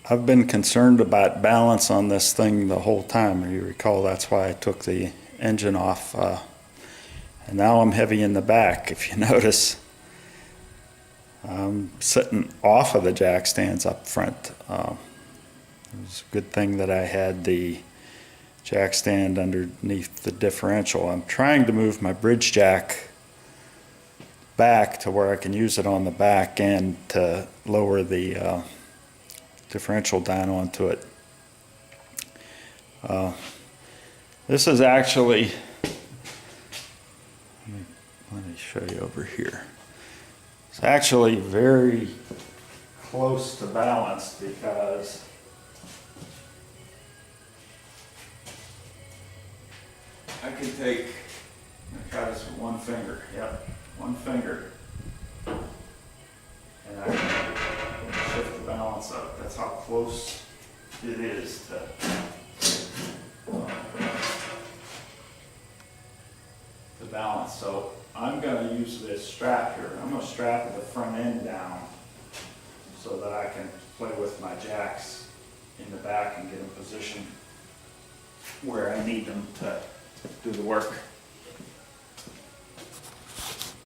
I've been concerned about balance on this thing the whole time. You recall that's why I took the engine off. And now I'm heavy in the back. If you notice, I'm sitting off of the jack stands up front. It was a good thing that I had the jack stand underneath the differential. I'm trying to move my bridge jack back to where I can use it on the back end to lower the differential down onto it. This is actually, let me show you over here. It's actually very close to balanced because I can take, I try this with one finger, yep, one finger, and I can shift the balance up. That's how close it is to balance. So I'm going to use this strap here. I'm going to strap the front end down so that I can play with my jacks in the back and get in position where I need them to do the work.